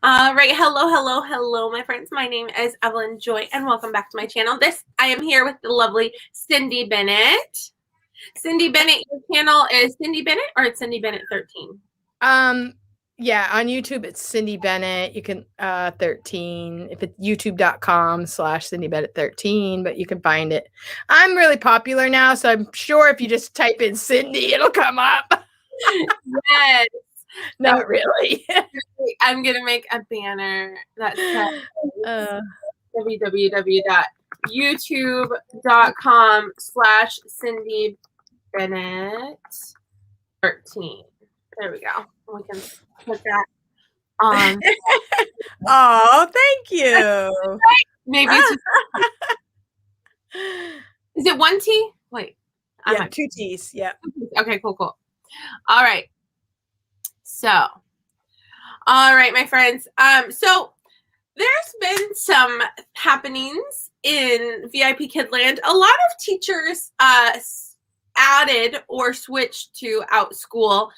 All right, hello, my friends. My name is Evelyn Joy, and welcome back to my channel. I am here with the lovely Cindy Bennett. Cindy Bennett, your channel is Cindy Bennett, or it's Cindy Bennett 13? Yeah, on YouTube it's Cindy Bennett. You can 13 if it's youtube.com/Cindy Bennett 13, but you can find it. I'm really popular now, so I'm sure if you just type in Cindy, it'll come up. Yes. Not really. I'm gonna make a banner that says www.youtube.com/Cindy Bennett 13. There we go. We can put that on. Oh, thank you. Maybe it's is it one T? Wait. Yeah, 2 T's. Yeah. Okay, cool. All right. So, all right, my friends. So there's been some happenings in VIP Kid Land. A lot of teachers added or switched to Outschool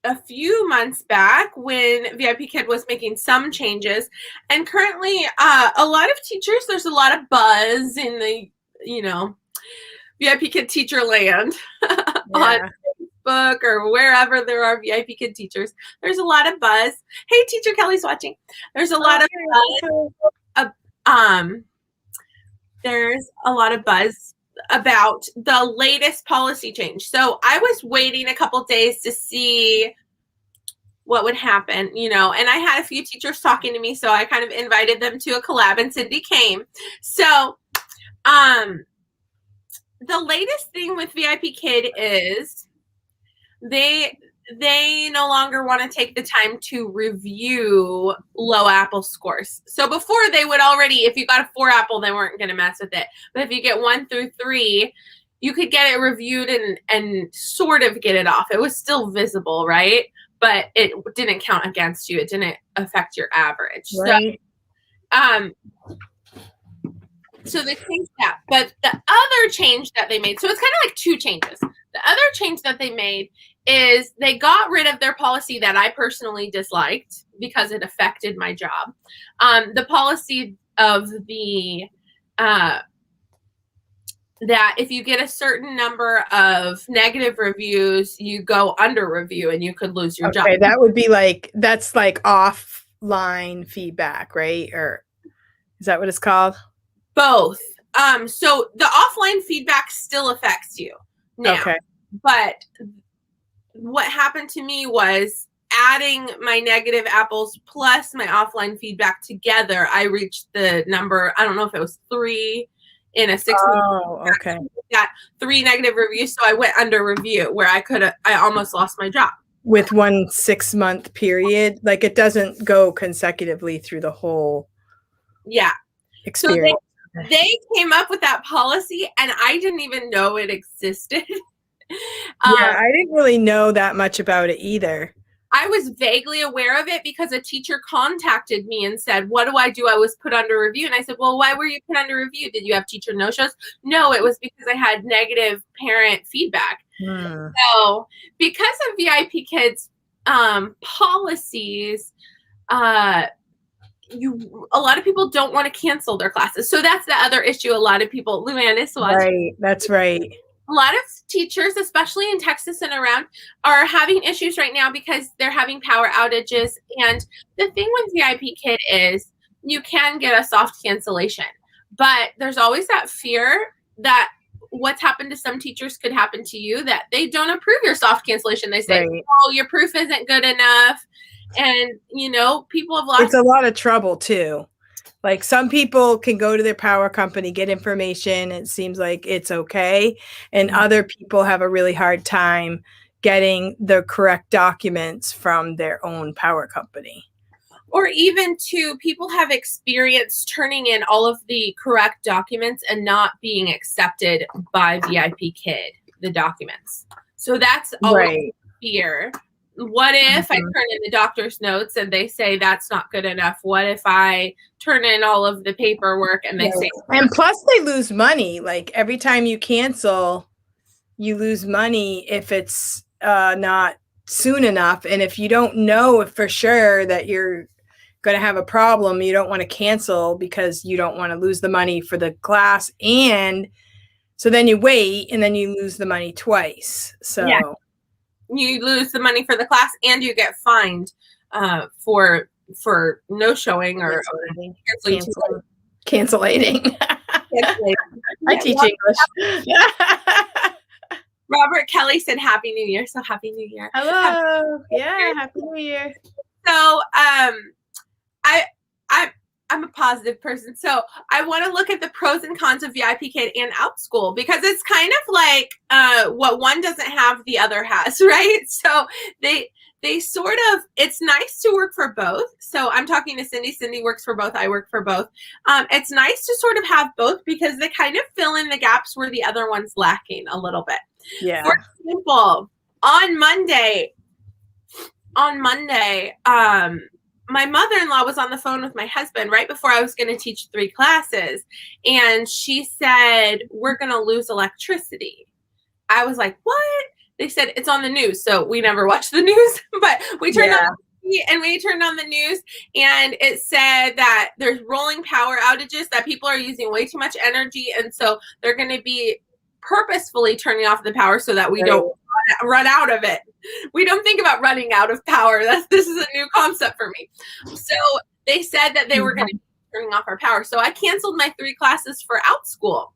a few months back when VIP Kid was making some changes, and currently a lot of teachers, there's a lot of buzz in the VIP Kid teacher land on Facebook or wherever there are VIP Kid teachers. There's a lot of buzz. Hey, Teacher Kelly's watching. There's a lot of buzz. There's a lot of buzz about the latest policy change. So I was waiting a couple days to see what would happen, and I had a few teachers talking to me, so I kind of invited them to a collab, and Cindy came. So the latest thing with VIP Kid is they no longer want to take the time to review low apple scores. So before, they would already, if you got a 4 apple, they weren't going to mess with it. But if you get 1 through 3, you could get it reviewed and sort of get it off. It was still visible, right? But it didn't count against you. It didn't affect your average. Right. So they changed that. But the other change that they made, so it's kind of like 2 changes. The other change that they made is they got rid of their policy that I personally disliked because it affected my job. The policy of the that if you get a certain number of negative reviews, you go under review and you could lose your job. That would be that's like offline feedback, right? Or is that what it's called? Both. So the offline feedback still affects you now. Okay. But what happened to me was adding my negative apples plus my offline feedback together, I reached the number, I don't know if it was 3 in a 6 month. Oh, okay. Got 3 negative reviews, so I went under review where I almost lost my job. With 1 6-month period, like it doesn't go consecutively through the whole experience. So they came up with that policy, and I didn't even know it existed. I didn't really know that much about it either. I was vaguely aware of it because a teacher contacted me and said, what do I do? I was put under review. And I said, well, why were you put under review? Did you have teacher no-shows? No, it was because I had negative parent feedback. So because of VIP Kids policies, a lot of people don't want to cancel their classes. So that's the other issue. A lot of people, Luann is watching. Right, that's right. A lot of teachers, especially in Texas and around, are having issues right now because they're having power outages. And the thing with VIP Kid is you can get a soft cancellation, but there's always that fear that what's happened to some teachers could happen to you, that they don't approve your soft cancellation. They say, oh, your proof isn't good enough. And, people have lost. It's a lot of trouble, too. Like some people can go to their power company, get information. It seems like it's okay. And other people have a really hard time getting the correct documents from their own power company. Or even people have experience turning in all of the correct documents and not being accepted by VIP Kid, the documents. So that's always fear. What if I turn in the doctor's notes and they say that's not good enough? What if I turn in all of the paperwork and they say... And plus they lose money. Like every time you cancel, you lose money if it's not soon enough. And if you don't know if for sure that you're going to have a problem, you don't want to cancel because you don't want to lose the money for the class. And so then you wait and then you lose the money twice. So yeah. You lose the money for the class and you get fined for no showing or cancellating. I teach English. Robert Kelly said Happy New Year. So Happy New Year. Hello. Happy New Year. So I'm a positive person. So I want to look at the pros and cons of VIP Kid and Outschool because it's kind of like what one doesn't have, the other has, right? So they sort of, it's nice to work for both. So I'm talking to Cindy. Cindy works for both. I work for both. It's nice to sort of have both because they kind of fill in the gaps where the other one's lacking a little bit. Yeah. For example, on Monday, my mother-in-law was on the phone with my husband right before I was going to teach 3 classes. And she said, we're going to lose electricity. I was like, what? They said, it's on the news. So we never watched the news, but we turned on the TV and we turned on the news and it said that there's rolling power outages, that people are using way too much energy. And so they're going to be purposefully turning off the power so that we don't run out of it. We don't think about running out of power. This is a new concept for me. So they said that they were going to be turning off our power. So I canceled my 3 classes for Outschool.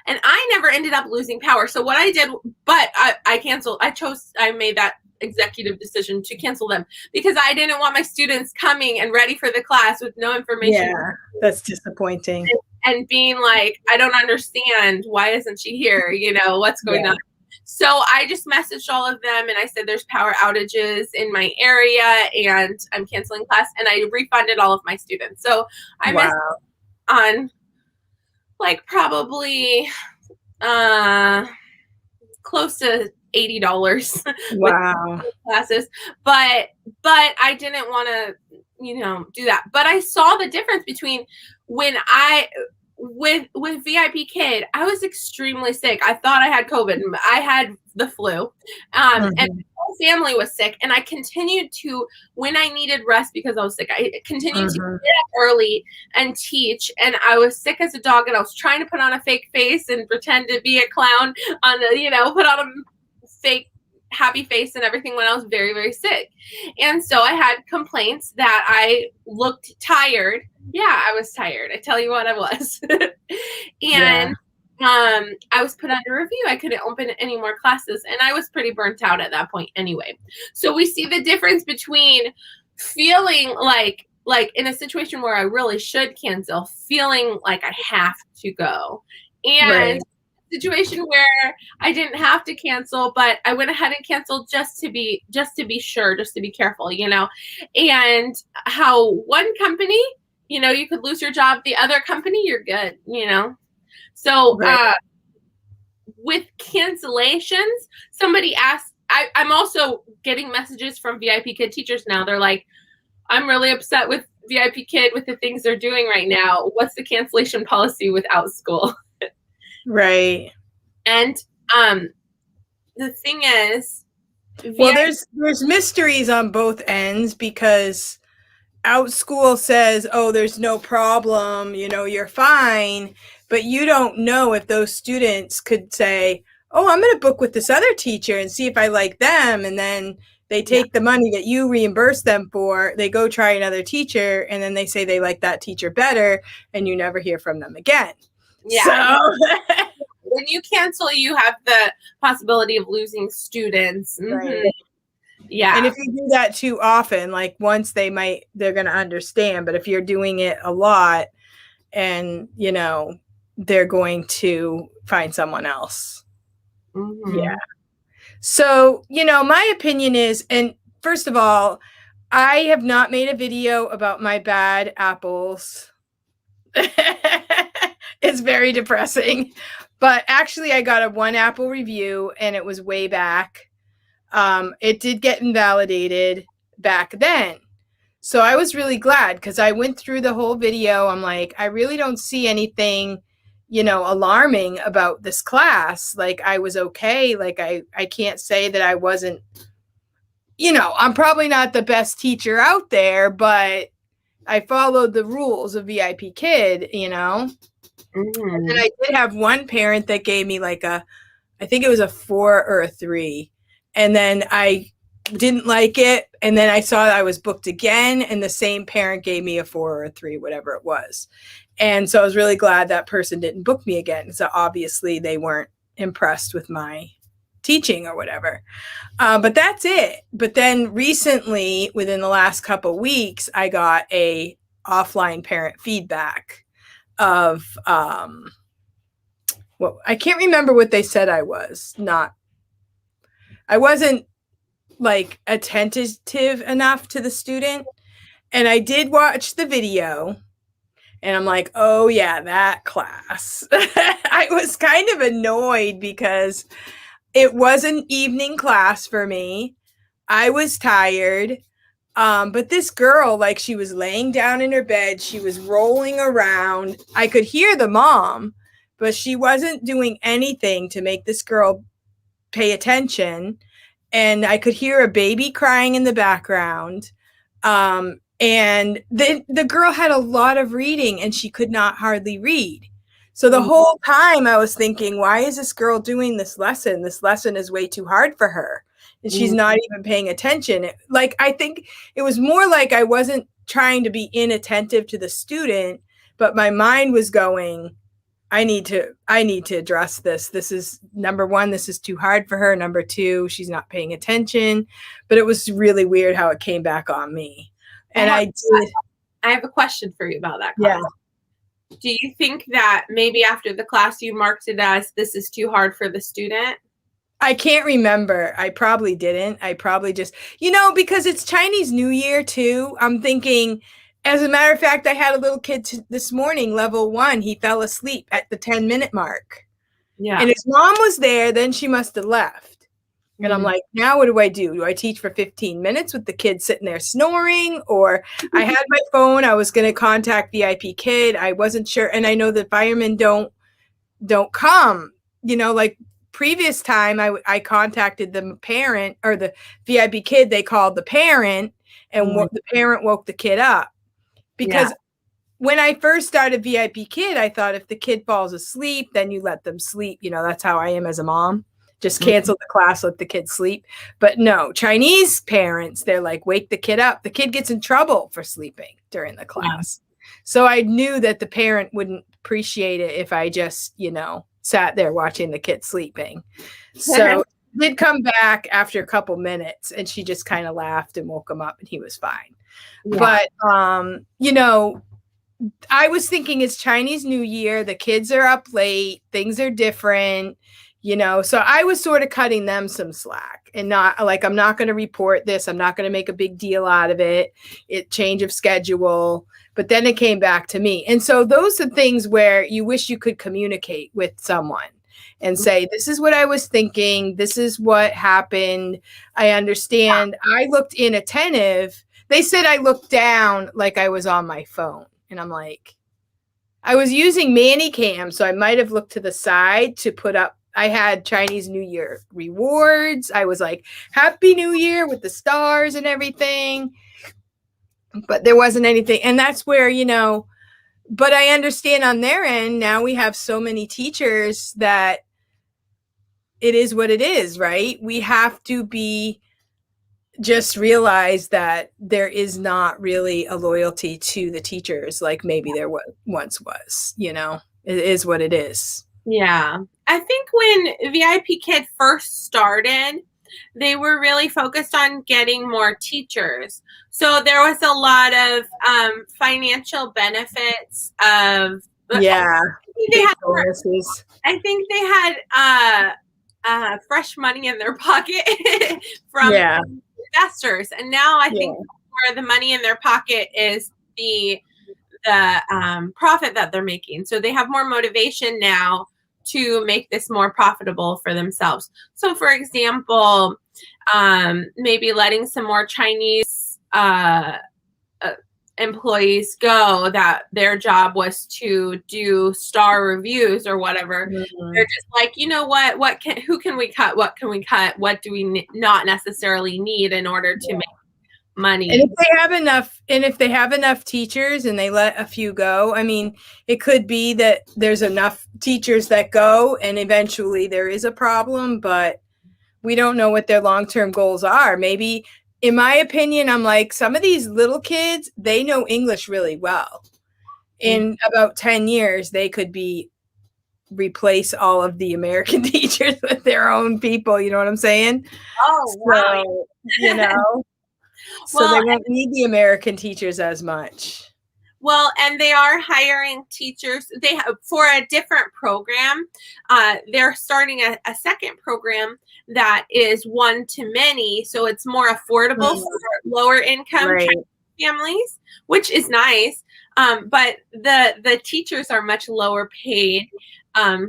And I never ended up losing power. So what I did, but I canceled, I made that executive decision to cancel them because I didn't want my students coming and ready for the class with no information. Yeah, that's disappointing. And being like, I don't understand. Why isn't she here? You know, what's going on? So I just messaged all of them and I said, there's power outages in my area and I'm canceling class. And I refunded all of my students. So I missed on like probably close to $80 wow classes, but I didn't want to do that. But I saw the difference between when with VIP Kid, I was extremely sick. I thought I had COVID. I had the flu, and my whole family was sick. And I continued to, when I needed rest because I was sick, I continued to get up early and teach. And I was sick as a dog, and I was trying to put on a fake face and pretend to be a clown on the, put on a fake happy face and everything when I was very, very sick. And so I had complaints that I looked tired. Yeah, I was tired. I tell you what, I was. And I was put under review. I couldn't open any more classes. And I was pretty burnt out at that point anyway. So we see the difference between feeling like in a situation where I really should cancel, feeling like I have to go. And situation where I didn't have to cancel, but I went ahead and canceled just to be sure, just to be careful, and how one company, you could lose your job, the other company, you're good, So with cancellations, somebody asked, I'm also getting messages from VIP Kid teachers now. They're like, I'm really upset with VIP Kid with the things they're doing right now. What's the cancellation policy with Outschool? Right. And the thing is, well, there's mysteries on both ends because Outschool says, oh, there's no problem, you're fine. But you don't know if those students could say, oh, I'm going to book with this other teacher and see if I like them. And then they take the money that you reimburse them for, they go try another teacher, and then they say they like that teacher better, and you never hear from them again. Yeah. So when you cancel, you have the possibility of losing students. Right. Yeah. And if you do that too often, like once they're going to understand. But if you're doing it a lot and, they're going to find someone else. Yeah. So, my opinion is, and first of all, I have not made a video about my bad apples. It's very depressing. But actually, I got a 1 apple review, and it was way back. It did get invalidated back then. So I was really glad because I went through the whole video. I'm like, I really don't see anything, alarming about this class. Like, I was okay. Like, I can't say that I wasn't, you know, I'm probably not the best teacher out there, but I followed the rules of VIP Kid, you know. And then I did have one parent that gave me like I think it was a 4 or a 3. And then I didn't like it. And then I saw I was booked again, and the same parent gave me a 4 or a 3, whatever it was. And so I was really glad that person didn't book me again. So obviously they weren't impressed with my teaching or whatever. But that's it. But then recently, within the last couple of weeks, I got a offline parent feedback of well, I can't remember what they said I wasn't like attentive enough to the student. And I did watch the video, and I'm like, oh yeah, that class. I was kind of annoyed because it was an evening class for me. I was tired. But this girl, like, she was laying down in her bed. She was rolling around. I could hear the mom, but she wasn't doing anything to make this girl pay attention. And I could hear a baby crying in the background. And the girl had a lot of reading, and she could not hardly read. So the whole time I was thinking, why is this girl doing this lesson? This lesson is way too hard for her. And she's not even paying attention. Like, I think it was more like I wasn't trying to be inattentive to the student, but my mind was going, I need to address this. This is number 1, this is too hard for her. Number 2, she's not paying attention. But it was really weird how it came back on me. And I have a question for you about that class. Yeah. Do you think that maybe after the class you marked it as this is too hard for the student? I can't remember. I probably didn't. I probably just, you know, because it's Chinese New Year too. I'm thinking, as a matter of fact, I had a little kid this morning, level 1. He fell asleep at the 10-minute mark. Yeah. And his mom was there. Then she must have left. And I'm like, now what do I do? Do I teach for 15 minutes with the kid sitting there snoring? Or I had my phone. I was going to contact VIP Kid. I wasn't sure. And I know that firemen don't come, you know, like previous time I contacted the parent or the VIP Kid. They called the parent, and the parent woke the kid up. Because when I first started VIP Kid, I thought if the kid falls asleep, then you let them sleep. You know, that's how I am as a mom. Just cancel the class, let the kid sleep. But no, Chinese parents, they're like, wake the kid up. The kid gets in trouble for sleeping during the class. So I knew that the parent wouldn't appreciate it if I just, you know, sat there watching the kid sleeping. So did come back after a couple minutes, and she just kind of laughed and woke him up, and he was fine. Yeah. But, you know, I was thinking it's Chinese New Year. The kids are up late. Things are different. You know, so I was sort of cutting them some slack, and not like, I'm not going to report this. I'm not going to make a big deal out of it. Change of schedule. But then it came back to me. And so those are things where you wish you could communicate with someone and say, this is what I was thinking. This is what happened. I understand. I looked inattentive. They said I looked down like I was on my phone. And I'm like, I was using ManyCam, so I might have looked to the side to put up. I had Chinese New Year rewards. I was like, Happy New Year with the stars and everything. But there wasn't anything. And that's where, you know, but I understand on their end, now we have so many teachers that it is what it is, right? We have to just realize that there is not really a loyalty to the teachers like maybe there once was, you know. It is what it is. Yeah. I think when VIP Kid first started, they were really focused on getting more teachers. So there was a lot of financial benefits of I think they had fresh money in their pocket from investors. And now I think where the money in their pocket is the profit that they're making. So they have more motivation now to make this more profitable for themselves. So for example, maybe letting some more Chinese employees go that their job was to do star reviews or whatever. They're just like, you know what, who can we cut? What can we cut? What do we not necessarily need in order to make money? And if they have enough teachers and they let a few go, I mean, it could be that there's enough teachers that go and eventually there is a problem, but we don't know what their long-term goals are. Maybe, in my opinion, I'm like, some of these little kids, they know English really well. In about 10 years, they could replace all of the American teachers with their own people. You know what I'm saying? Oh, wow. So, you know, so they won't need the American teachers as much. Well, and they are hiring teachers. They have for a different program. They're starting a second program that is one-to-many, so it's more affordable for lower income families, which is nice. But the teachers are much lower paid.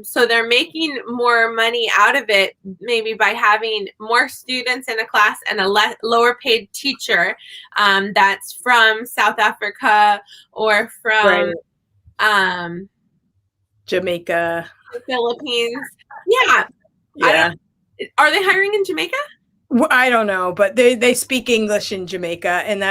So they're making more money out of it, maybe by having more students in a class and a lower paid teacher that's from South Africa or from Jamaica, the Philippines. Yeah. Are they hiring in Jamaica? I don't know, but they speak English in Jamaica, and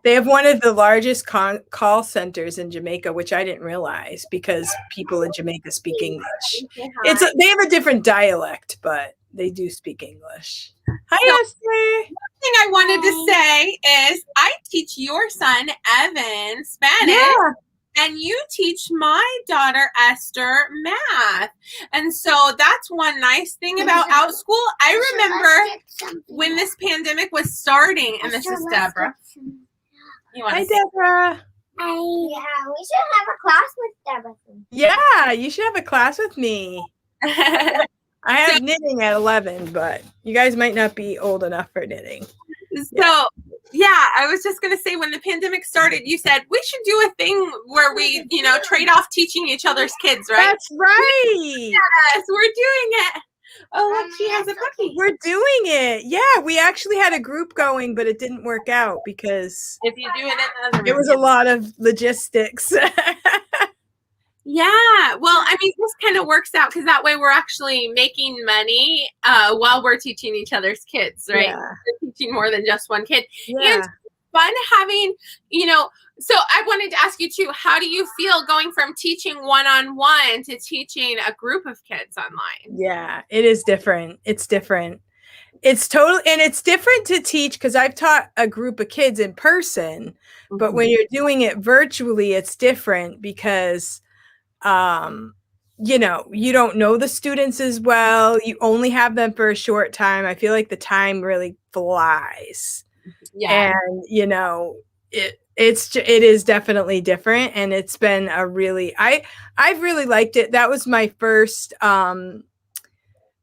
they have one of the largest call centers in Jamaica, which I didn't realize because people in Jamaica speak English. They have a different dialect, but they do speak English. Hi, Esther. One thing I wanted to say is I teach your son Evan Spanish. Yeah. And you teach my daughter, Esther, math. And so that's one nice thing about Outschool. I remember when this pandemic was starting, and this is Deborah. Hi, Deborah. Yeah, we should have a class with Deborah. Yeah, you should have a class with me. I have knitting at 11, but you guys might not be old enough for knitting. So, yeah, I was just going to say, when the pandemic started, you said we should do a thing where we, trade off teaching each other's kids, right? That's right. Yes, we're doing it. Oh, look, she has a cookie. We're doing it. Yeah, we actually had a group going, but it didn't work out because if you do it in the other room, it was a lot of logistics. Yeah, well, I mean, this kind of works out because that way we're actually making money while we're teaching each other's kids, right? Yeah. We're teaching more than just one kid. Yeah. And fun having, so I wanted to ask you too, how do you feel going from teaching one-on-one to teaching a group of kids online? Yeah, it is different. It's different. It's different to teach because I've taught a group of kids in person, but when you're doing it virtually, it's different because you don't know the students as well. You only have them for a short time. I feel like the time really flies. Yeah. And, it is definitely different. And it's been I've really liked it. That was my first,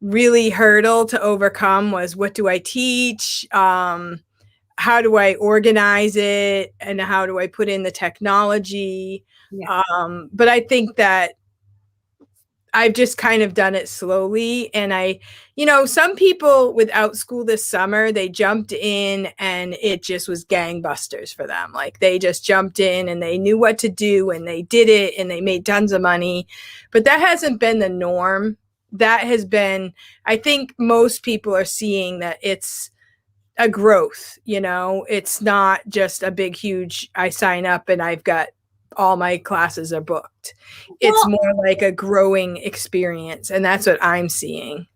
really hurdle to overcome was, what do I teach? How do I organize it? And how do I put in the technology? Yeah. But I think that I've just kind of done it slowly. And some people with Outschool this summer, they jumped in and it just was gangbusters for them. Like they just jumped in and they knew what to do and they did it and they made tons of money. But that hasn't been the norm. That has been, I think most people are seeing that it's a growth, it's not just a big, huge, I sign up and I've got all my classes are booked. It's more like a growing experience. And that's what I'm seeing.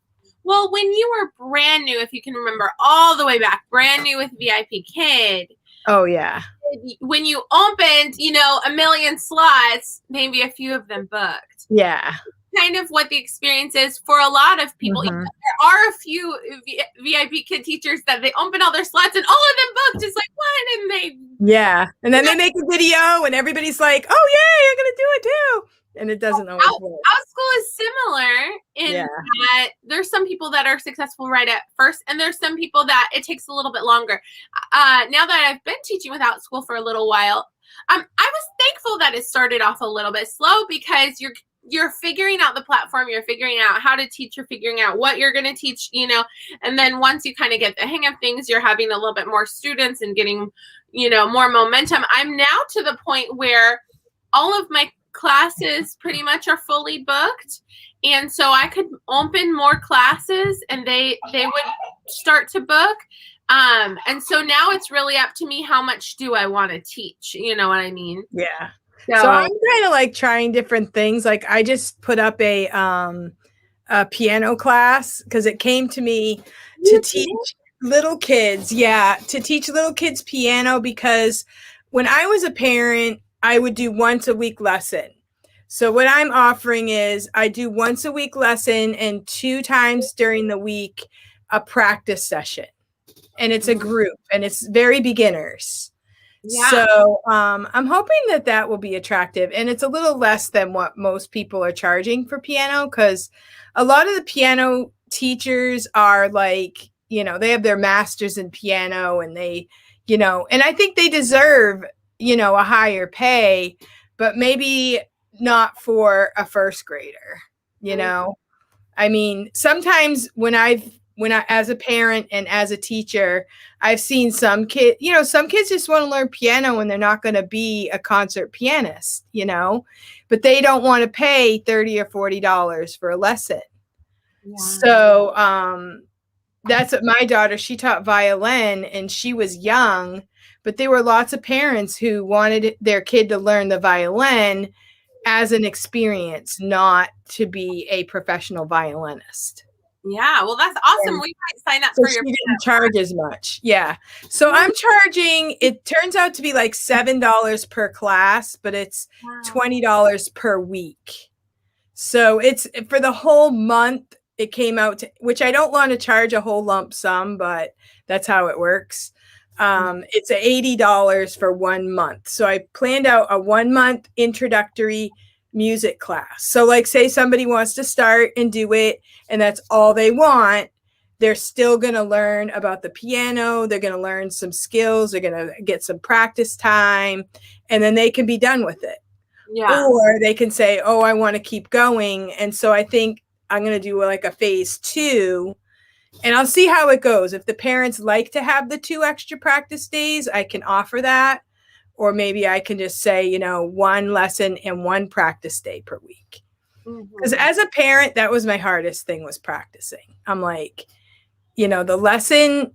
Well, when you were brand new, if you can remember all the way back, brand new with VIP Kid. Oh, yeah. When you opened, a million slots, maybe a few of them booked. Yeah. Kind of what the experience is for a lot of people. There are a few VIP Kid teachers that they open all their slots and all of them booked. It's like, what? And and then they make a video and everybody's like, oh yeah, you're gonna do it too. And it doesn't always work. Outschool is similar in that there's some people that are successful right at first, and there's some people that it takes a little bit longer. Now that I've been teaching with Outschool for a little while, I was thankful that it started off a little bit slow because you're figuring out the platform, you're figuring out how to teach, you're figuring out what you're going to teach, you know, and then once you kind of get the hang of things, you're having a little bit more students and getting, you know, more momentum. I'm now to the point where all of my classes pretty much are fully booked. And so I could open more classes and they would start to book. And so now it's really up to me, how much do I want to teach? You know what I mean? Yeah. So I'm kind of like trying different things. Like I just put up a piano class because it came to me to teach little kids. Yeah, to teach little kids piano, because when I was a parent, I would do once a week lesson. So what I'm offering is I do once a week lesson and 2 times during the week a practice session. And it's a group and it's very beginners. Yeah. So I'm hoping that will be attractive, and it's a little less than what most people are charging for piano, because a lot of the piano teachers are like, you know, they have their masters in piano and they, you know, and I think they deserve, you know, a higher pay, but maybe not for a first grader, you know. I mean, sometimes when I, as a parent and as a teacher, I've seen some kids just want to learn piano and they're not going to be a concert pianist, you know, but they don't want to pay $30 or $40 for a lesson. Yeah. So that's what my daughter, she taught violin and she was young, but there were lots of parents who wanted their kid to learn the violin as an experience, not to be a professional violinist. Yeah, well, that's awesome. And we might sign up for your. She didn't charge as much. Yeah, so I'm charging. It turns out to be like $7 per class, but it's $20 per week. So it's for the whole month. It came out to, which I don't want to charge a whole lump sum, but that's how it works. It's $80 for 1 month. So I planned out a 1 month introductory music class. So like say somebody wants to start and do it and that's all they want, they're still going to learn about the piano. They're going to learn some skills. They're going to get some practice time and then they can be done with it. Yeah. Or they can say, oh, I want to keep going. And so I think I'm going to do like a phase 2. And I'll see how it goes. If the parents like to have the 2 extra practice days, I can offer that. Or maybe I can just say, you know, 1 lesson and 1 practice day per week. Because as a parent, that was my hardest thing, was practicing. I'm like, you know, the lesson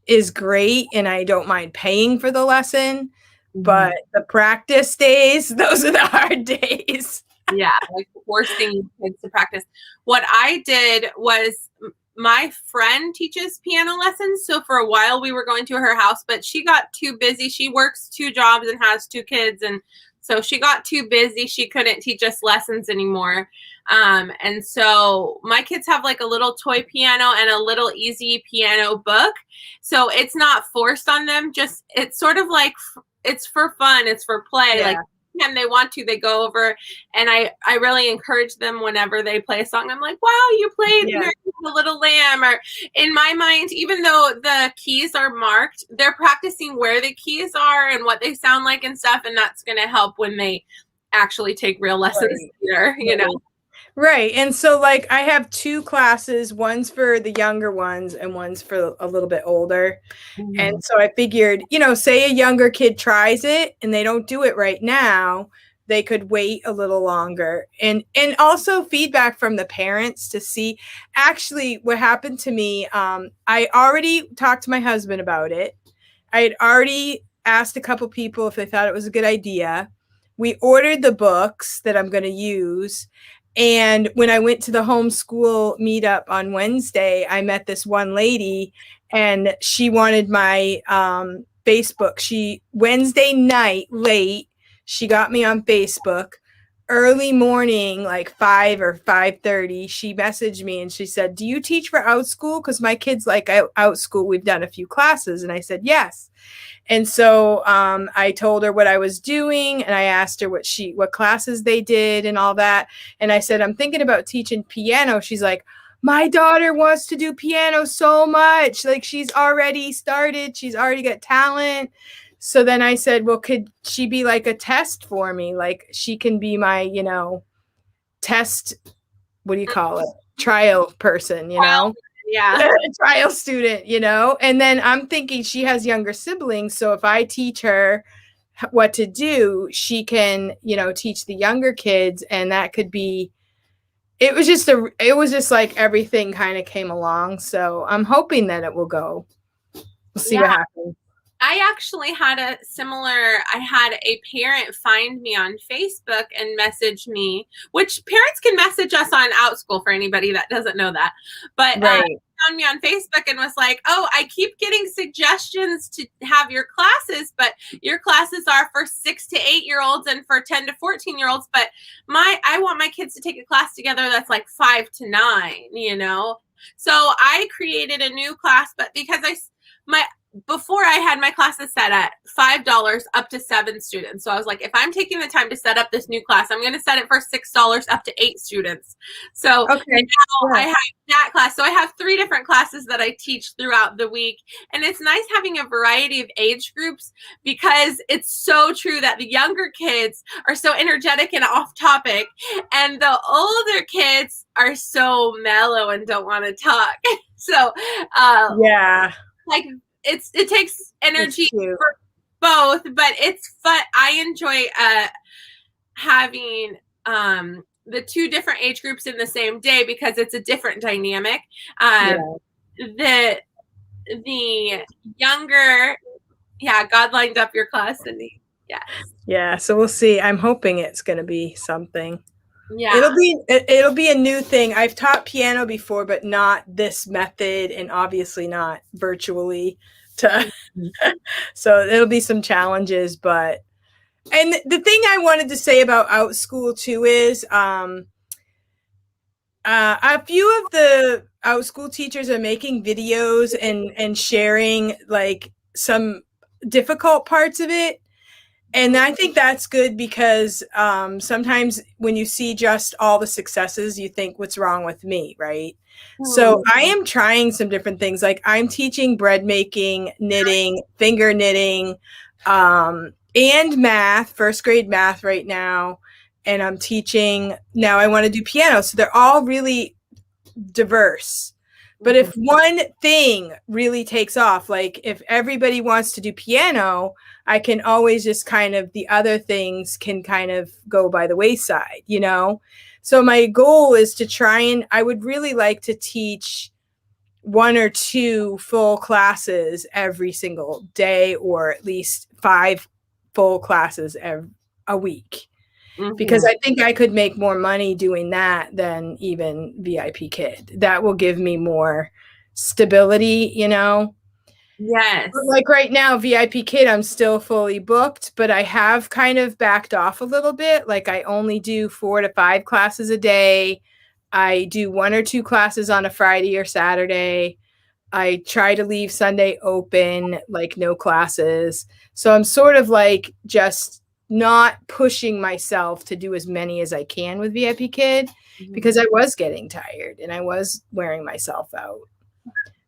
is great and I don't mind paying for the lesson. But the practice days, those are the hard days. Yeah, like forcing kids to practice. What I did was, my friend teaches piano lessons. So for a while we were going to her house, but she got too busy. She works 2 jobs and has 2 kids. And so she got too busy. She couldn't teach us lessons anymore. And so my kids have like a little toy piano and a little easy piano book. So it's not forced on them. Just, it's sort of like, it's for fun. It's for play. Yeah. Like, and they want to, they go over, and I really encourage them whenever they play a song. I'm like, wow, you played The Little Lamb. Or in my mind, even though the keys are marked, they're practicing where the keys are and what they sound like and stuff, and that's going to help when they actually take real lessons later, you know. Right. And so like I have 2 classes, one's for the younger ones and one's for a little bit older. And so I figured, you know, say a younger kid tries it and they don't do it right now, they could wait a little longer. And also feedback from the parents to see actually what happened to me. I already talked to my husband about it. I had already asked a couple people if they thought it was a good idea. We ordered the books that I'm going to use. And when I went to the homeschool meetup on Wednesday, I met this one lady and she wanted my Facebook. Wednesday night late, she got me on Facebook. Early morning, like 5 or 5:30, she messaged me and she said, do you teach for Outschool? Because my kids like Outschool. We've done a few classes. And I said, yes. And so I told her what I was doing and I asked her what classes they did and all that. And I said, I'm thinking about teaching piano. She's like, my daughter wants to do piano so much. Like she's already started. She's already got talent. So then I said, well, could she be like a test for me? Like she can be my, you know, test, what do you call it? Trial person, you know? Yeah. Trial student, you know? And then I'm thinking she has younger siblings. So if I teach her what to do, she can, you know, teach the younger kids. And that could be, it was just like everything kind of came along. So I'm hoping that it will go. We'll see what happens. I actually had I had a parent find me on Facebook and message me, which parents can message us on Outschool for anybody that doesn't know that. But found me on Facebook and was like, oh, I keep getting suggestions to have your classes, but your classes are for 6 to 8 year olds and for 10 to 14 year olds. But I want my kids to take a class together that's like 5 to 9, you know? So I created a new class, but because before I had my classes set at $5 up to 7 students. So I was like, if I'm taking the time to set up this new class, I'm going to set it for $6 up to 8 students. So now I have that class. So I have 3 different classes that I teach throughout the week. And it's nice having a variety of age groups because it's so true that the younger kids are so energetic and off topic. And the older kids are so mellow and don't want to talk. So, like, it takes energy for both, but it's fun. I enjoy having the 2 different age groups in the same day because it's a different dynamic. The younger, God lined up your class, Cindy. Yeah. So we'll see. I'm hoping it's going to be something. Yeah, it'll be a new thing. I've taught piano before, but not this method, and obviously not virtually. So it'll be some challenges, but and the thing I wanted to say about Outschool too is a few of the Outschool teachers are making videos and sharing like some difficult parts of it. And I think that's good because sometimes when you see just all the successes, you think, what's wrong with me, right? So I am trying some different things. Like I'm teaching bread making, knitting, finger knitting, and math, 1st grade math right now. And I'm teaching, now I want to do piano. So they're all really diverse. But if one thing really takes off, like if everybody wants to do piano, I can always just kind of, the other things can kind of go by the wayside, you know? So my goal is to try and, I would really like to teach 1 or 2 full classes every single day, or at least 5 full classes a week. Because I think I could make more money doing that than even VIP Kid. That will give me more stability, you know? Yes. But like right now, VIP Kid, I'm still fully booked, but I have kind of backed off a little bit. Like I only do 4 to 5 classes a day. I do 1 or 2 classes on a Friday or Saturday. I try to leave Sunday open, like no classes. So I'm sort of like just not pushing myself to do as many as I can with VIP Kid because I was getting tired and I was wearing myself out.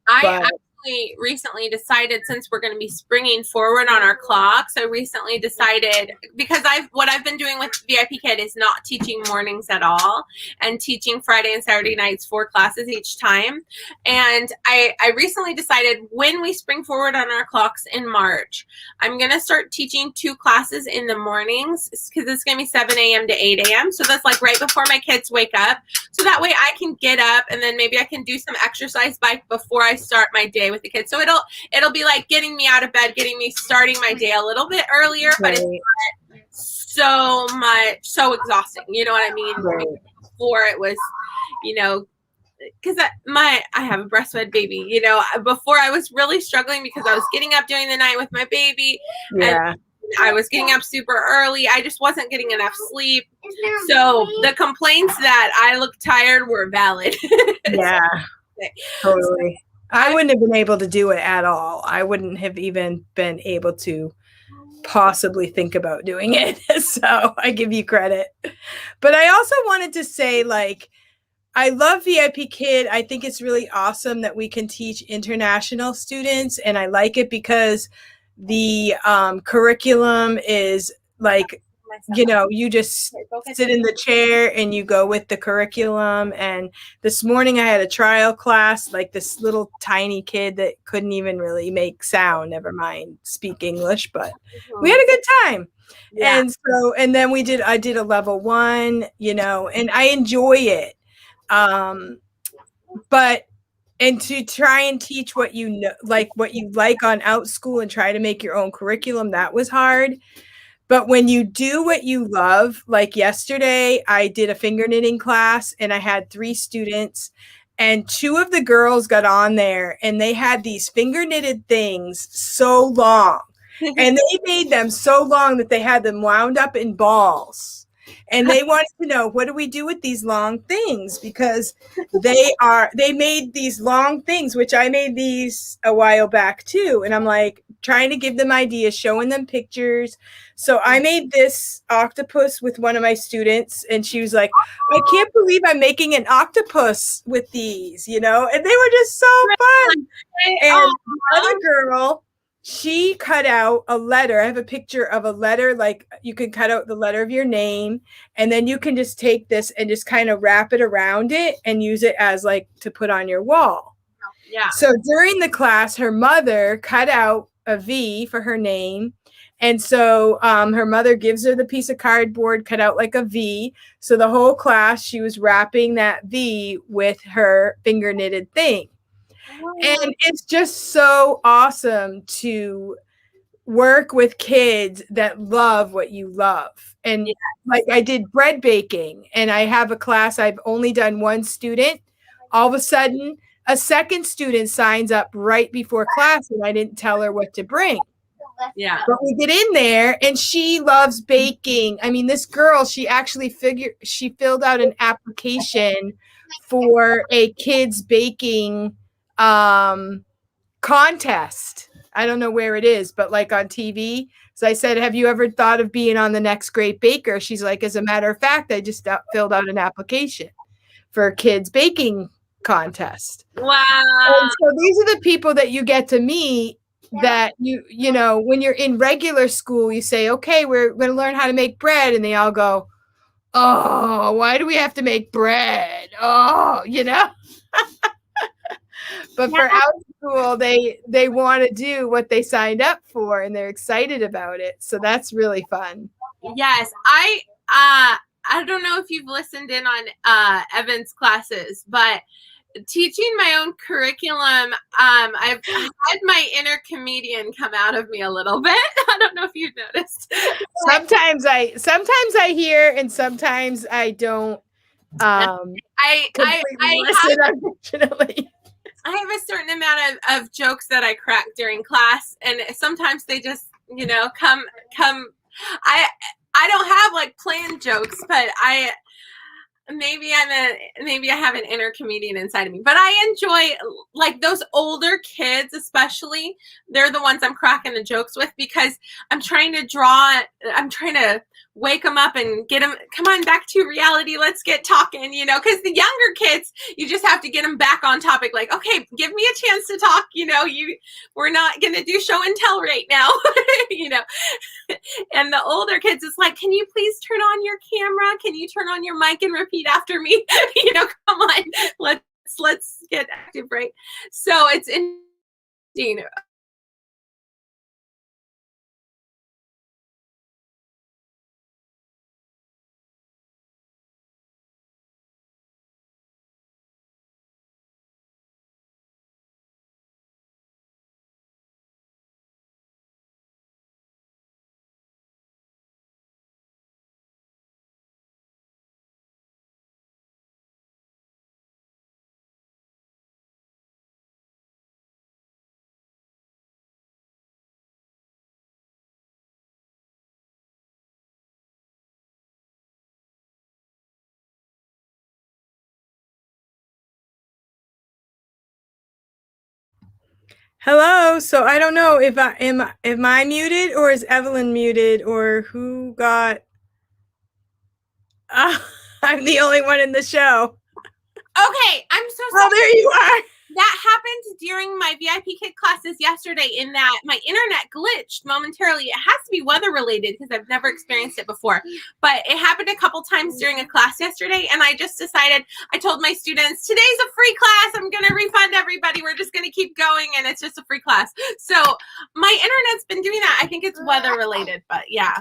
I actually recently decided, since we're going to be springing forward on our clocks, I recently decided, because what I've been doing with VIP Kid is not teaching mornings at all and teaching Friday and Saturday nights 4 classes each time. And I recently decided when we spring forward on our clocks in March, I'm going to start teaching 2 classes in the mornings because it's going to be 7 a.m. to 8 a.m. So that's like right before my kids wake up. So that way I can get up and then maybe I can do some exercise before I start my day with the kids. So it'll be like getting me out of bed, getting me starting my day a little bit earlier, but it's not so exhausting. You know what I mean? Right. Before it was, you know, because I have a breastfed baby, you know, before I was really struggling because I was getting up during the night with my baby. Yeah. And I was getting up super early. I just wasn't getting enough sleep. So the complaints that I look tired were valid. Yeah, totally. I wouldn't have been able to do it at all. I wouldn't have even been able to possibly think about doing it. So I give you credit. But I also wanted to say, like, I love VIP Kid. I think it's really awesome that we can teach international students. And I like it because the curriculum is like you just sit in the chair and you go with the curriculum. And this morning I had a trial class, like this little tiny kid that couldn't even really make sound, never mind speak English, but we had a good time. Yeah. And then I did a level 1, and I enjoy it. But to try and teach what you like on Outschool and try to make your own curriculum, that was hard. But when you do what you love, like yesterday, I did a finger knitting class and I had 3 students, and 2 of the girls got on there and they had these finger knitted things so long and they made them so long that they had them wound up in balls. And they wanted to know, what do we do with these long things? Because they made these long things, which I made these a while back too. And I'm like trying to give them ideas, showing them pictures. So I made this octopus with one of my students, and she was like, I can't believe I'm making an octopus with these, and they were just so fun. And the other girl, she cut out a letter. I have a picture of a letter, like you can cut out the letter of your name, and then you can just take this and just kind of wrap it around it and use it as like to put on your wall. Yeah. So during the class, her mother cut out a V for her name. And so her mother gives her the piece of cardboard cut out like a V. So the whole class, she was wrapping that V with her finger knitted thing. And it's just so awesome to work with kids that love what you love. And like I did bread baking, and I have a class, I've only done 1 student. All of a sudden, a second student signs up right before class, and I didn't tell her what to bring. Yeah. But we get in there and she loves baking. I mean, this girl, she actually filled out an application for a kids baking contest. I don't know where it is, but like on TV. So I said, have you ever thought of being on The Next Great Baker? She's like, as a matter of fact, I just filled out an application for a kids baking contest. Wow. And so these are the people that you get to meet that when you're in regular school, you say, okay, we're going to learn how to make bread. And they all go, oh, why do we have to make bread? Oh, But for Outschool, they want to do what they signed up for, and they're excited about it. So that's really fun. Yes. I don't know if you've listened in on Evan's classes, but teaching my own curriculum, I've had my inner comedian come out of me a little bit. I don't know if you've noticed. Sometimes I hear, and sometimes I don't. Unfortunately. I have a certain amount of jokes that I crack during class, and sometimes they just, come. I don't have like planned jokes, but maybe I have an inner comedian inside of me. But I enjoy like those older kids, especially. They're the ones I'm cracking the jokes with, because I'm trying to wake them up and get them, come on, back to reality. Let's get talking, because the younger kids, you just have to get them back on topic. Like, okay, give me a chance to talk. We're not going to do show and tell right now, and the older kids, it's like, can you please turn on your camera? Can you turn on your mic and repeat after me? Come on, let's get active, right? So it's interesting. Hello. So I don't know if am I muted, or is Evelyn muted, or who got? I'm the only one in the show. Okay, I'm so sorry. Oh, there you are. that happened during my VIP kid classes yesterday in that my internet glitched momentarily. It has to be weather related because I've never experienced it before, but it happened a couple times during a class yesterday. And I just decided, I told my students, today's a free class. I'm going to refund everybody. We're just going to keep going. And it's just a free class. So my internet's been doing that. I think it's weather related, but yeah.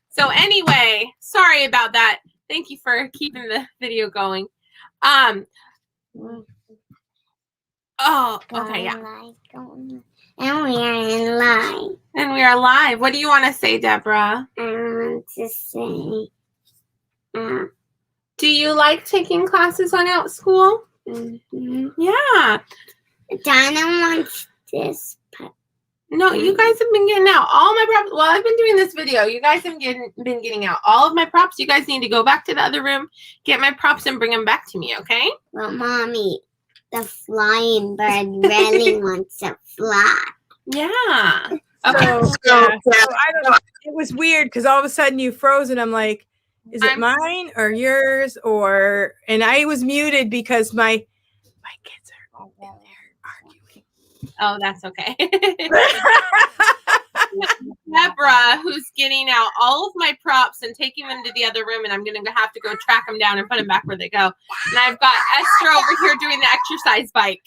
So anyway, sorry about that. Thank you for keeping the video going. Oh, okay, yeah. And we are in live. And we are live. What do you want to say, Deborah? I want to say, do you like taking classes on Outschool? Yeah. Dana wants this. No, you guys have been getting out all my props. Well, I've been doing this video. You guys have been getting out all of my props. You guys need to go back to the other room, get my props, and bring them back to me, okay? Well, Mommy, the flying bird really wants to fly. Yeah. Okay. So I don't know. It was weird because all of a sudden you froze, and I'm like, is it mine or yours? And I was muted because my kids are in there arguing. Oh, that's okay. Deborah, who's getting out all of my props and taking them to the other room, and I'm going to have to go track them down and put them back where they go. And I've got Esther over here doing the exercise bike.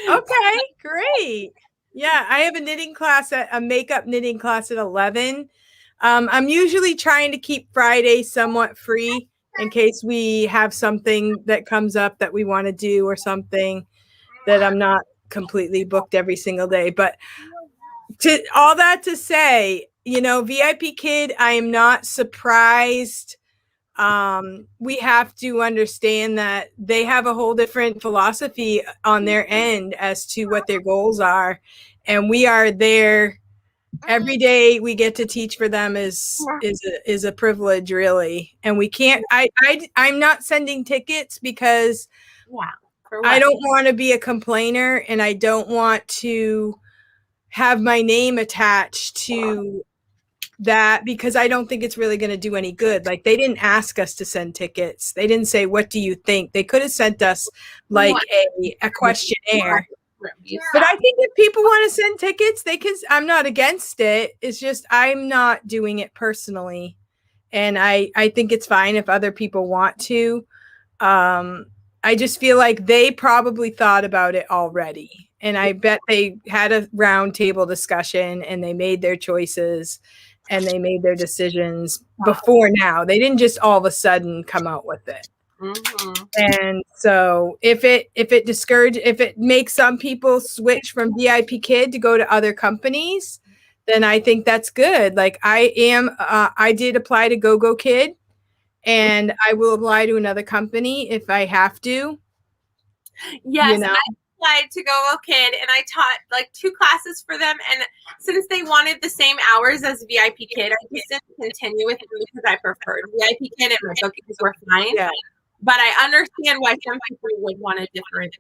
Okay, great. Yeah, I have a makeup knitting class at 11. I'm usually trying to keep Friday somewhat free in case we have something that comes up that we want to do or something that I'm not completely booked every single day. But all that to say, VIP Kid, I am not surprised. We have to understand that they have a whole different philosophy on their end as to what their goals are. And we are there every day. We get to teach for them is a privilege, really. And we can't, I'm not sending tickets because I don't want to be a complainer, and I don't want to have my name attached to that because I don't think it's really going to do any good. Like, they didn't ask us to send tickets. They didn't say, what do you think? They could have sent us like a questionnaire. But I think if people want to send tickets, they can. I'm not against it. It's just I'm not doing it personally. And I think it's fine if other people want to. I just feel like they probably thought about it already. And I bet they had a round table discussion and they made their choices and they made their decisions before now. They didn't just all of a sudden come out with it. Mm-hmm. And so if it makes some people switch from VIP Kid to go to other companies, then I think that's good. Like I did apply to GoGo Kid, and I will apply to another company if I have to. Yes, I applied to GoGo Kid, and I taught like 2 classes for them. And since they wanted the same hours as VIP Kid, I just didn't continue with them because I preferred VIP Kid, and my bookings were fine. Yeah. But I understand why some people would want to different.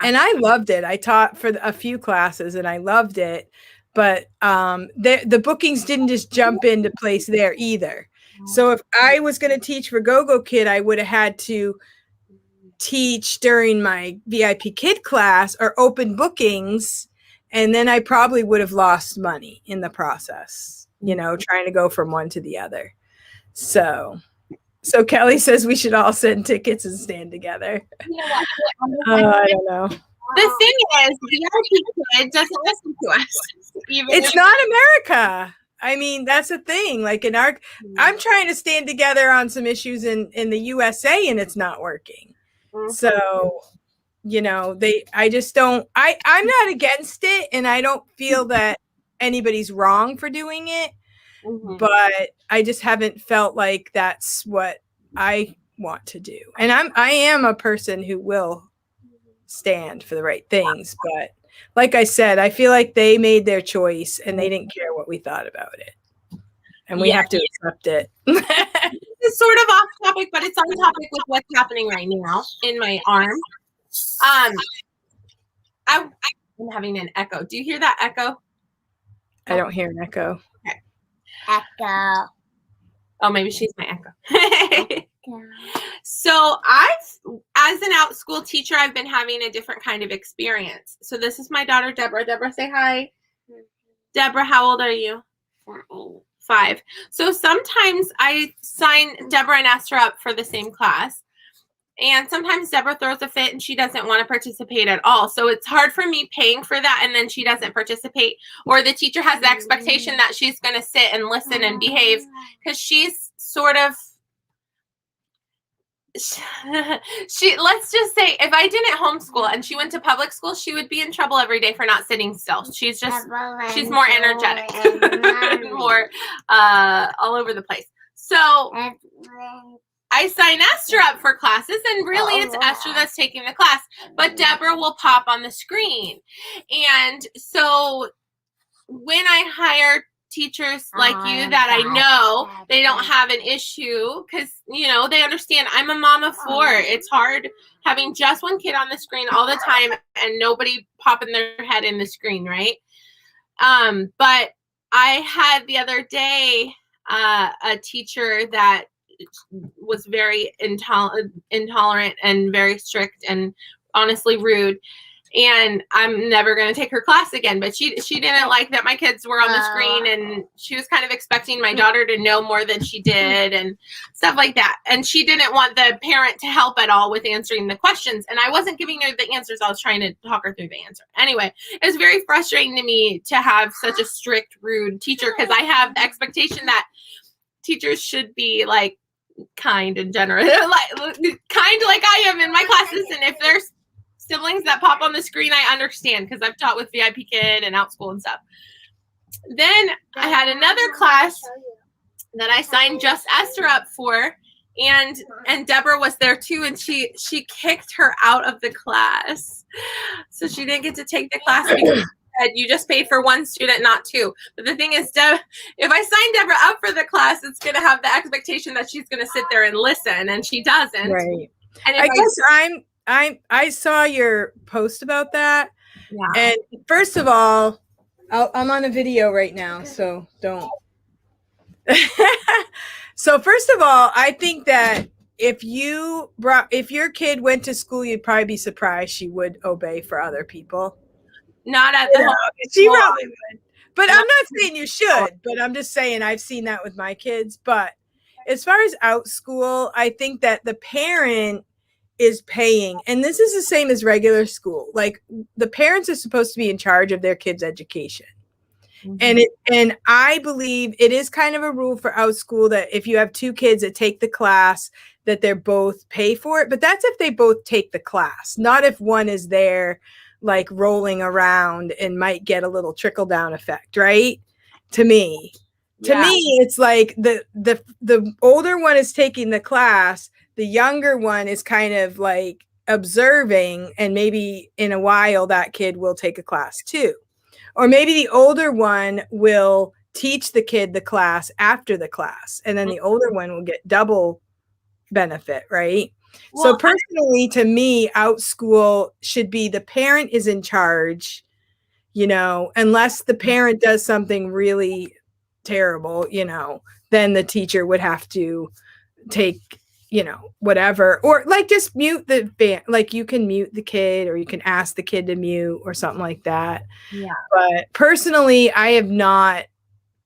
And I loved it. I taught for a few classes, and I loved it. But the bookings didn't just jump into place there either. So if I was going to teach for GoGo Kid, I would have had to teach during my VIP Kid class or open bookings, and then I probably would have lost money in the process, trying to go from one to the other. So Kelly says we should all send tickets and stand together. I don't know. The thing is, VIP Kid doesn't listen to us. It's not America. I mean, that's the thing. Like I'm trying to stand together on some issues in the USA, and it's not working. Mm-hmm. So, I just don't, I'm not against it, and I don't feel that anybody's wrong for doing it. Mm-hmm. But I just haven't felt like that's what I want to do. And I am a person who will stand for the right things. But like I said, I feel like they made their choice and they didn't care what we thought about it. And we have to accept it. It's sort of off topic, but it's on topic with what's happening right now in my arm. I'm having an echo. Do you hear that echo? I don't hear an echo. Okay. Echo. Oh, maybe she's my echo. So as an Outschool teacher, I've been having a different kind of experience. So this is my daughter, Deborah. Deborah, say hi. Deborah, how old are you? 5. So sometimes I sign Deborah and Esther up for the same class. And sometimes Deborah throws a fit and she doesn't want to participate at all. So it's hard for me paying for that and then she doesn't participate. Or the teacher has the expectation that she's going to sit and listen and behave because she's sort of, let's just say if I didn't homeschool and she went to public school, she would be in trouble every day for not sitting still. She's more energetic and more all over the place. So I sign Esther up for classes, and really it's Esther that's taking the class, but Deborah will pop on the screen. And so when I hire teachers like you that I know they don't have an issue because, you know, they understand I'm a mom of 4. It's hard having just one kid on the screen all the time and nobody popping their head in the screen, right? But I had the other day a teacher that was very intolerant and very strict and honestly rude. And I'm never going to take her class again. But she didn't like that my kids were on the screen, and she was kind of expecting my daughter to know more than she did and stuff like that. And she didn't want the parent to help at all with answering the questions. And I wasn't giving her the answers. I was trying to talk her through the answer. Anyway, it was very frustrating to me to have such a strict, rude teacher because I have the expectation that teachers should be like kind and generous, kind like I am in my classes. And if there's siblings that pop on the screen, I understand because I've taught with Vipkid and Outschool and stuff. Then I had another class that I signed just Esther up for, and Deborah was there too, and she kicked her out of the class, so she didn't get to take the class because you just paid for 1 student, not 2. But the thing is, if I sign Deborah up for the class, it's going to have the expectation that she's going to sit there and listen, and she doesn't. Right. And I guess I saw your post about that. Yeah. And first of all, I'm on a video right now, so don't. So first of all, I think that if your kid went to school, you'd probably be surprised she would obey for other people. Not at the home. She probably would. But I'm not saying you should, but I'm just saying I've seen that with my kids. But as far as Outschool, I think that the parent is paying, and this is the same as regular school. Like the parents are supposed to be in charge of their kids' education. Mm-hmm. And I believe it is kind of a rule for Outschool that if you have 2 kids that take the class, that they're both pay for it. But that's if they both take the class, not if one is there like rolling around and might get a little trickle down effect, right? To me, it's like the older one is taking the class. The younger one is kind of like observing, and maybe in a while that kid will take a class too. Or maybe the older one will teach the kid the class after the class, and then the older one will get double benefit, right? Well, so personally, to me, Outschool should be the parent is in charge, you know, unless the parent does something really terrible, you know, then the teacher would have to take, you know, whatever, or like just mute the band. Like you can mute the kid, or you can ask the kid to mute or something like that. Yeah. But personally, I have not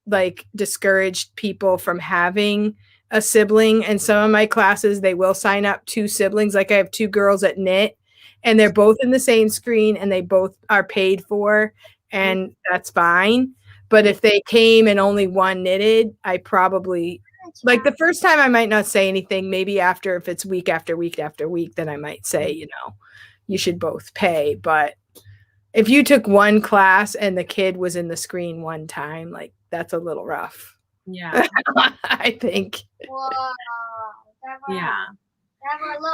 like discouraged people from having a sibling. And some of my classes, they will sign up 2 siblings. Like I have 2 girls at knit, and they're both in the same screen, and they both are paid for, and that's fine. But if they came and only one knitted, I probably, like the first time I might not say anything. Maybe after, if it's week after week after week, then I might say, you know, you should both pay. But if you took one class and the kid was in the screen one time, like that's a little rough. Yeah. I think. Whoa, yeah.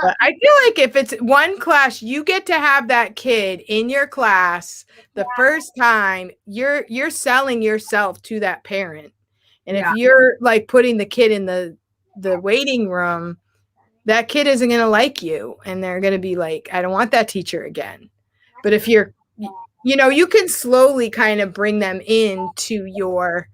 But I feel like if it's one class, you get to have that kid in your class the first time. You're selling yourself to that parent. And if you're like putting the kid in the waiting room, that kid isn't going to like you, and they're going to be like, I don't want that teacher again. But if you're, you know, you can slowly kind of bring them into your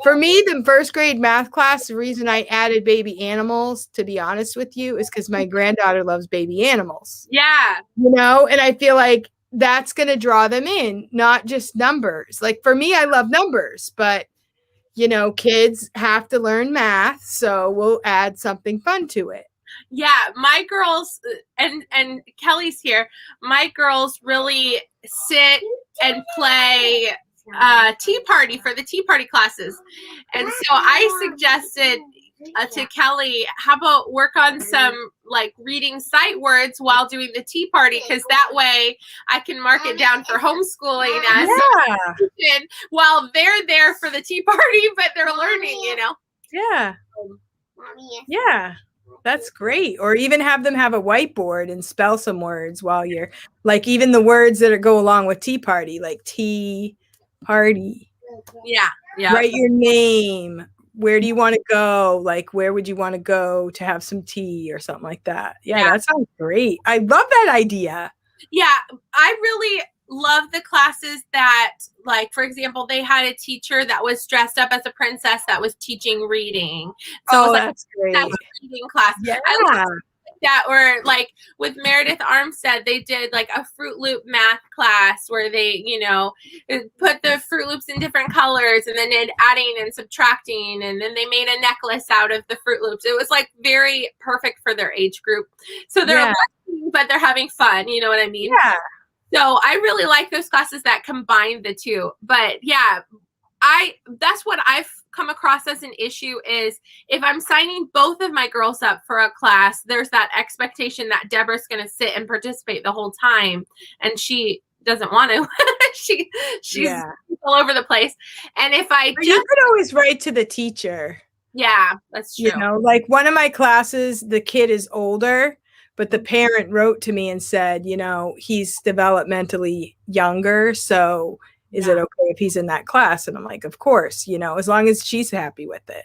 For me, the first grade math class, the reason I added baby animals, to be honest with you, is because my granddaughter loves baby animals. Yeah. You know, and I feel like that's going to draw them in, not just numbers. Like for me, I love numbers, but you know, kids have to learn math, so we'll add something fun to it. Yeah, my girls and Kelly's here. My girls really sit and play tea party for the tea party classes. And so I suggested to Kelly, how about work on some like reading sight words while doing the tea party, because that way I can mark it down for homeschooling as while they're there for the tea party, but they're learning, you know. Yeah. Yeah. That's great. Or even have them have a whiteboard and spell some words while you're like, even the words that go along with tea party, like tea party. Yeah. Yeah. Write your name. Where do you want to go? Like, where would you want to go to have some tea or something like that? Yeah, that sounds great. I love that idea. Yeah, I really love the classes that, like, for example, they had a teacher that was dressed up as a princess that was teaching reading. So it was that's great. That reading class. Yeah. I love that. Or like with Meredith Armstead, they did like a Fruit Loop math class where they, you know, put the Fruit Loops in different colors and then did adding and subtracting, and then they made a necklace out of the Fruit Loops. It was like very perfect for their age group. So they're learning, but they're having fun. You know what I mean? Yeah. So I really like those classes that combine the two. But yeah, that's what I've come across as an issue is if I'm signing both of my girls up for a class, there's that expectation that Deborah's going to sit and participate the whole time, and she doesn't want to. she's all over the place. And if you could always write to the teacher. Yeah, that's true. You know, like one of my classes, the kid is older, but the parent wrote to me and said, you know, he's developmentally younger, so is it okay if he's in that class? And I'm like, of course, you know, as long as she's happy with it.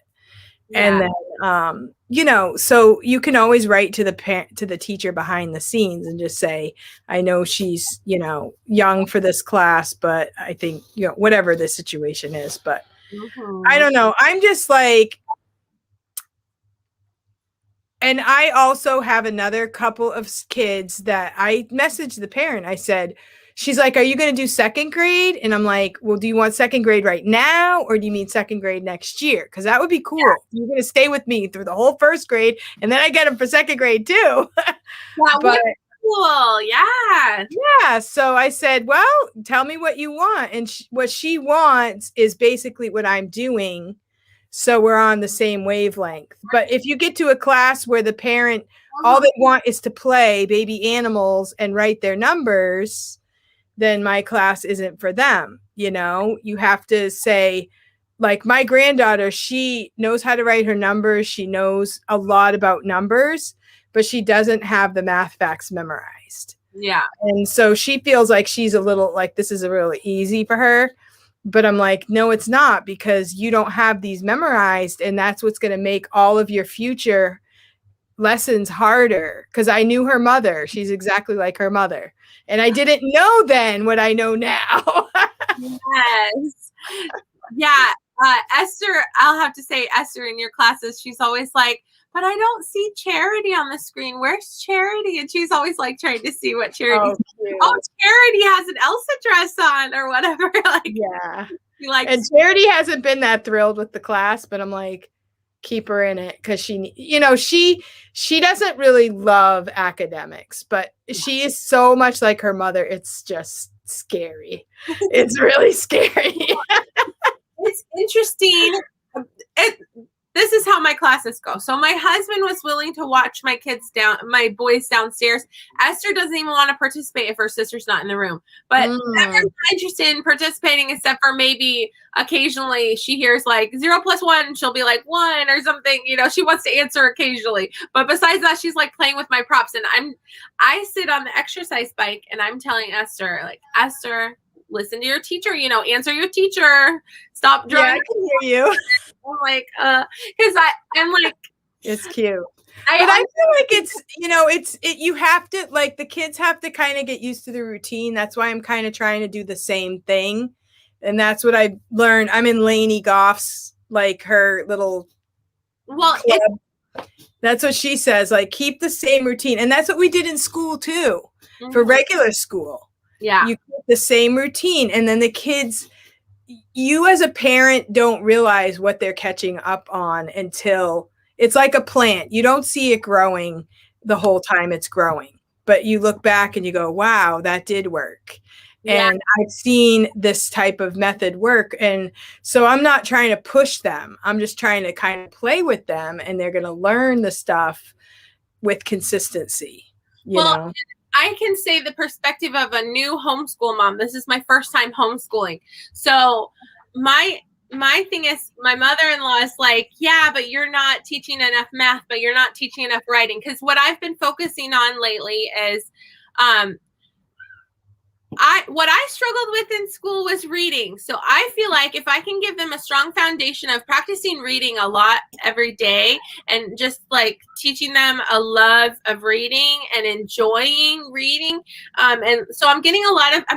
Yeah. And then, you know, so you can always write to the teacher behind the scenes and just say, I know she's, you know, young for this class, but I think, you know, whatever the situation is, but I don't know. I'm just like, and I also have another couple of kids that I messaged the parent. I said, she's like, are you going to do second grade? And I'm like, well, do you want second grade right now? Or do you mean second grade next year? Because that would be cool. Yeah. You're going to stay with me through the whole first grade. And then I get them for second grade too. But, cool. Yeah. Yeah. So I said, well, tell me what you want. And what she wants is basically what I'm doing. So we're on the same wavelength. But if you get to a class where the parent, all they want is to play baby animals and write their numbers, then my class isn't for them. You know, you have to say, like my granddaughter, she knows how to write her numbers. She knows a lot about numbers, but she doesn't have the math facts memorized. Yeah. And so she feels like she's a little like, this is really easy for her. But I'm like, no, it's not, because you don't have these memorized. And that's what's going to make all of your future lessons harder. Because I knew her mother. She's exactly like her mother. And I didn't know then what I know now. Yes. Yeah. Esther, I'll have to say, Esther, in your classes, she's always like, but I don't see Charity on the screen. Where's Charity? And she's always like trying to see what Charity. Charity has an Elsa dress on or whatever. Like, yeah. And Charity hasn't been that thrilled with the class, but I'm like, keep her in it, because she, you know, she doesn't really love academics, but she is so much like her mother. It's just scary. It's really scary. It's interesting. This is how my classes go. So my husband was willing to watch my boys downstairs. Esther doesn't even want to participate if her sister's not in the room. But Esther's not interested in participating, except for maybe occasionally she hears like 0 + 1. She'll be like 1 or something. You know, she wants to answer occasionally. But besides that, she's like playing with my props. And I sit on the exercise bike and I'm telling Esther, like, Esther, listen to your teacher, you know, answer your teacher. Stop drawing. Yeah, I can hear you. I'm like, because I'm like, it's cute. But I feel like it's, you know, you have to, like, the kids have to kind of get used to the routine. That's why I'm kind of trying to do the same thing. And that's what I learned. I'm in Lainey Goff's like her little Well, club. That's what she says, like keep the same routine. And that's what we did in school too. For regular school. Yeah. You keep the same routine, and then the kids, you as a parent don't realize what they're catching up on until it's like a plant. You don't see it growing the whole time it's growing, but you look back and you go, wow, that did work. Yeah. And I've seen this type of method work. And so I'm not trying to push them. I'm just trying to kind of play with them, and they're going to learn the stuff with consistency, you know? I can say the perspective of a new homeschool mom. This is my first time homeschooling. So my thing is, my mother-in-law is like, yeah, but you're not teaching enough math, but you're not teaching enough writing. Because what I've been focusing on lately is what I struggled with in school was reading. So I feel like if I can give them a strong foundation of practicing reading a lot every day, and just like teaching them a love of reading and enjoying reading. And so I'm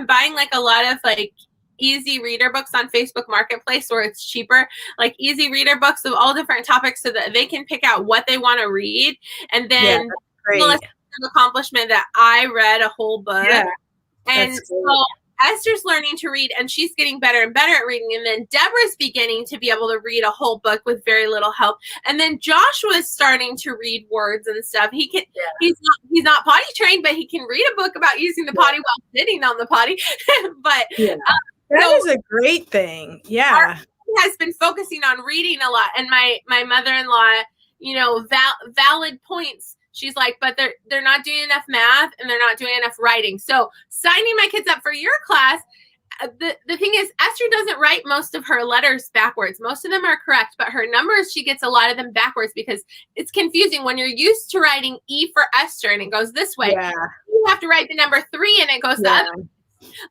buying like a lot of like easy reader books on Facebook Marketplace, where it's cheaper, like easy reader books of all different topics, so that they can pick out what they want to read. And then the accomplishment that I read a whole book. Yeah. And so Esther's learning to read, and she's getting better and better at reading. And then Deborah's beginning to be able to read a whole book with very little help. And then Joshua's starting to read words and stuff. He's not potty trained, but he can read a book about using the potty while sitting on the potty. But that is a great thing. Yeah. Has been focusing on reading a lot. And my mother-in-law, you know, valid points. She's like, but they're not doing enough math, and they're not doing enough writing. So signing my kids up for your class, the thing is, Esther doesn't write most of her letters backwards. Most of them are correct, but her numbers, she gets a lot of them backwards, because it's confusing when you're used to writing E for Esther and it goes this way. Yeah. You have to write the number 3 and it goes the other way.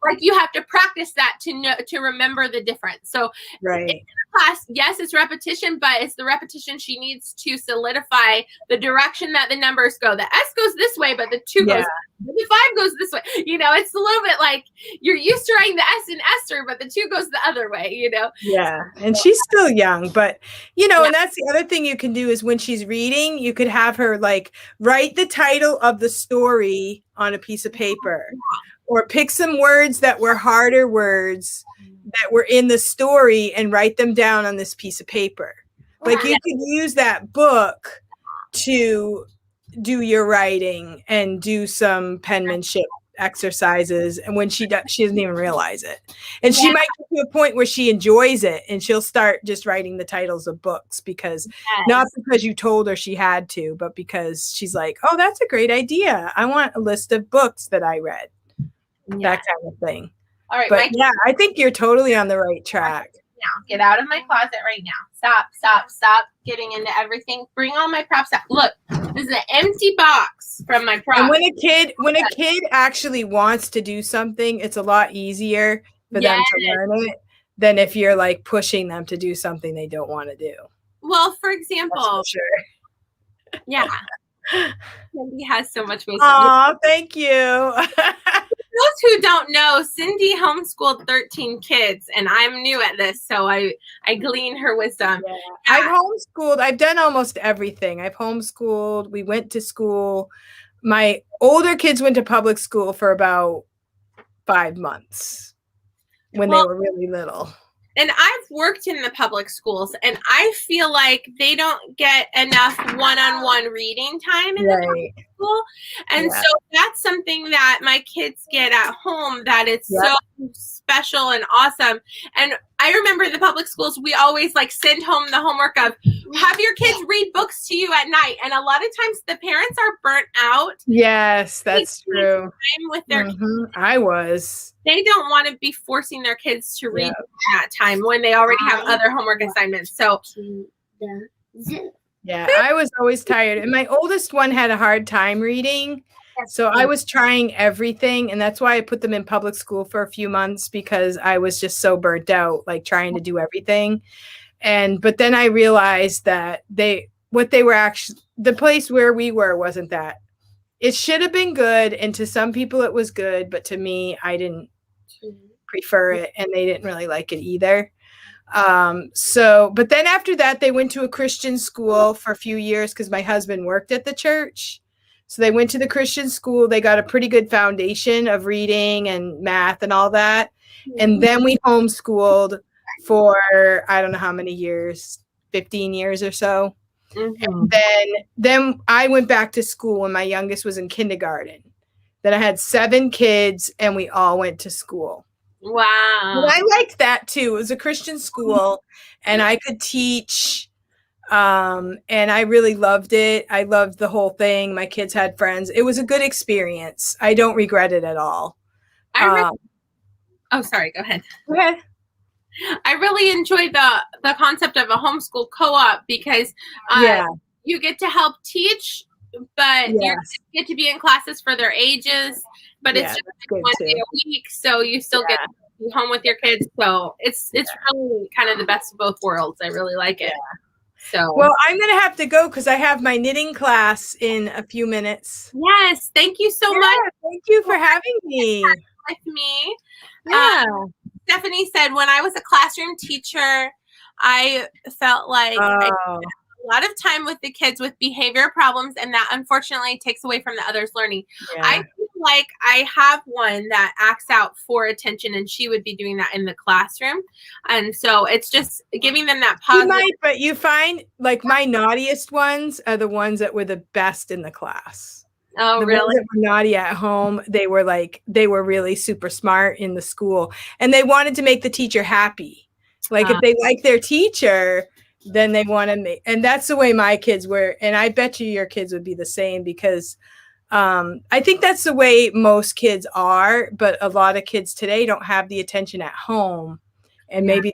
Like you have to practice that to remember the difference. So in the class, yes, it's repetition, but it's the repetition she needs to solidify the direction that the numbers go. The S goes this way, but the 2 goes, the 5 goes this way. You know, it's a little bit like you're used to writing the S in Esther, but the 2 goes the other way, you know? Yeah. And she's still young, but you know, and that's the other thing you can do is when she's reading, you could have her like write the title of the story on a piece of paper. Or pick some words that were harder words that were in the story and write them down on this piece of paper. Like you could use that book to do your writing and do some penmanship exercises. And when she does, she doesn't even realize it. And she might get to a point where she enjoys it and she'll start just writing the titles of books because not because you told her she had to, but because she's like, oh, that's a great idea. I want a list of books that I read. That kind of thing. All right. But I think you're totally on the right track. Now, get out of my closet right now. Stop getting into everything. Bring all my props out. Look, this is an empty box from my props. And when a kid actually wants to do something, it's a lot easier for them to learn it than if you're like pushing them to do something they don't want to do. Well, for example, for sure. Yeah. Cindy has so much wisdom. Oh, thank you. Those who don't know, Cindy homeschooled 13 kids, and I'm new at this, so I glean her wisdom. Yeah. I've homeschooled. I've done almost everything. I've homeschooled. We went to school. My older kids went to public school for about 5 months when they were really little. And I've worked in the public schools, and I feel like they don't get enough one-on-one reading time in the public school. And so that's something that my kids get at home that it's so special and awesome. And I remember the public schools, we always like send home the homework of have your kids read books to you at night. And a lot of times the parents are burnt out. Yes, that's true. Time with their kids. I was. They don't want to be forcing their kids to read at that time when they already have other homework assignments. So I was always tired. And my oldest one had a hard time reading. So I was trying everything. And that's why I put them in public school for a few months, because I was just so burnt out, like trying to do everything. But then I realized that the place where we were wasn't that. It should have been good. And to some people it was good. But to me, I didn't prefer it. And they didn't really like it either. But then after that, they went to a Christian school for a few years because my husband worked at the church. So they went to the Christian school. They got a pretty good foundation of reading and math and all that. And then we homeschooled for, I don't know how many years, 15 years or so. And then I went back to school when my youngest was in kindergarten. Then I had 7 kids and we all went to school. Wow. And I liked that too. It was a Christian school and I could teach. And I really loved it. I loved the whole thing. My kids had friends. It was a good experience. I don't regret it at all. Oh, sorry. Go ahead. Go ahead. I really enjoyed the concept of a homeschool co-op because you get to help teach, but you get to be in classes for their ages. But it's just one day a week, so you still get to be home with your kids. So it's really kind of the best of both worlds. I really like it. So well, I'm gonna have to go because I have my knitting class in a few minutes. Yes, thank you so much. Thank you for having me. With me. Yeah. Stephanie said when I was a classroom teacher, I felt like I spent a lot of time with the kids with behavior problems, and that unfortunately takes away from the others' learning. Yeah. I feel like I have one that acts out for attention, and she would be doing that in the classroom. And so it's just giving them that positive. You might, but you find like my naughtiest ones are the ones that were the best in the class. Oh, the really? Ones that were naughty at home, they were really super smart in the school, and they wanted to make the teacher happy. Like if they like their teacher, then they want to make, and that's the way my kids were. And I bet you your kids would be the same because I think that's the way most kids are. But a lot of kids today don't have the attention at home. And maybe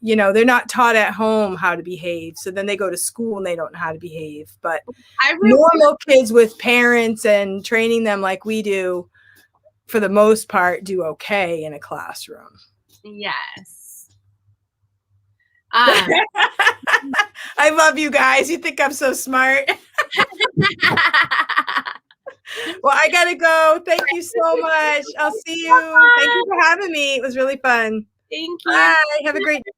they're not taught at home how to behave. So then they go to school and they don't know how to behave. But normal kids with parents and training them like we do, for the most part, do okay in a classroom. Yes. I love you guys. You think I'm so smart? Well, I got to go. Thank you so much. I'll see you. Thank you for having me. It was really fun. Thank you. Bye. Have a great day.